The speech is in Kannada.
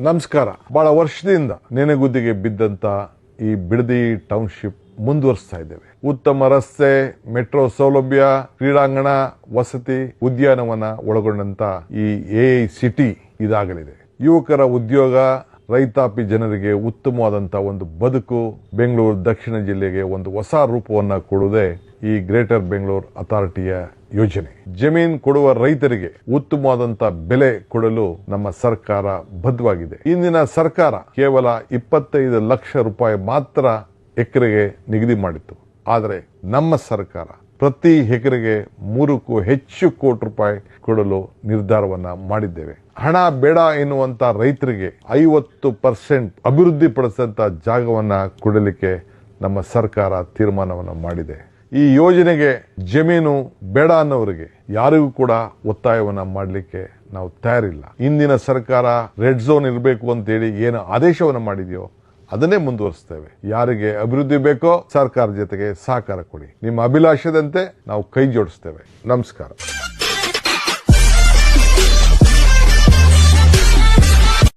ನಮಸ್ಕಾರ. ಬಹಳ ವರ್ಷದಿಂದ ನೆನೆಗುದ್ದಿಗೆ ಬಿದ್ದಂತ ಈ ಬಿಡದಿ ಟೌನ್ಶಿಪ್ ಮುಂದುವರಿಸ್ತಾ ಇದ್ದೇವೆ. ಉತ್ತಮ ರಸ್ತೆ, ಮೆಟ್ರೋ ಸೌಲಭ್ಯ, ಕ್ರೀಡಾಂಗಣ, ವಸತಿ, ಉದ್ಯಾನವನ ಒಳಗೊಂಡಂತ ಈ AI ಸಿಟಿ ಇದಾಗಲಿದೆ. ಯುವಕರ ಉದ್ಯೋಗ, ರೈತಾಪಿ ಜನರಿಗೆ ಉತ್ತಮವಾದಂತಹ ಒಂದು ಬದುಕು, ಬೆಂಗಳೂರು ದಕ್ಷಿಣ ಜಿಲ್ಲೆಗೆ ಒಂದು ಹೊಸ ರೂಪವನ್ನ ಕೊಡುವುದೇ ಈ ಗ್ರೇಟರ್ ಬೆಂಗಳೂರು ಅಥಾರಿಟಿಯ ಯೋಜನೆ. ಜಮೀನು ಕೊಡುವ ರೈತರಿಗೆ ಉತ್ತಮವಾದಂತ ಬೆಲೆ ಕೊಡಲು ನಮ್ಮ ಸರ್ಕಾರ ಬದ್ಧವಾಗಿದೆ. ಇಂದಿನ ಸರ್ಕಾರ ಕೇವಲ 25 ಲಕ್ಷ ರೂಪಾಯಿ ಮಾತ್ರ ಎಕರೆಗೆ ನಿಗದಿ ಮಾಡಿತ್ತು. ಆದರೆ ನಮ್ಮ ಸರ್ಕಾರ ಪ್ರತಿ ಎಕರೆಗೆ 3ಕ್ಕೂ ಹೆಚ್ಚು ಕೋಟಿ ರೂಪಾಯಿ ಕೊಡಲು ನಿರ್ಧಾರವನ್ನ ಮಾಡಿದ್ದೇವೆ. ಹಣ ಬೇಡ ಎನ್ನುವಂತ ರೈತರಿಗೆ 50% ಅಭಿವೃದ್ಧಿ ಪಡಿಸಿದಂತ ಜಾಗವನ್ನ ಕೊಡಲಿಕ್ಕೆ ನಮ್ಮ ಸರ್ಕಾರ ತೀರ್ಮಾನವನ್ನ ಮಾಡಿದೆ. ಈ ಯೋಜನೆಗೆ ಜಮೀನು ಬೇಡ ಅನ್ನೋರಿಗೆ ಯಾರಿಗೂ ಕೂಡ ಒತ್ತಾಯವನ್ನ ಮಾಡಲಿಕ್ಕೆ ನಾವು ತಯಾರಿಲ್ಲ. ಇಂದಿನ ಸರ್ಕಾರ ರೆಡ್ ಝೋನ್ ಇರಬೇಕು ಅಂತೇಳಿ ಏನು ಆದೇಶವನ್ನ ಮಾಡಿದೆಯೋ ಅದನ್ನೇ ಮುಂದುವರಿಸ್ತೇವೆ. ಯಾರಿಗೆ ಅಭಿವೃದ್ಧಿ ಬೇಕೋ ಸರ್ಕಾರ ಜೊತೆಗೆ ಸಹಕಾರ ಕೊಡಿ. ನಿಮ್ಮ ಅಭಿಲಾಷದಂತೆ ನಾವು ಕೈ ಜೋಡಿಸ್ತೇವೆ. ನಮಸ್ಕಾರ.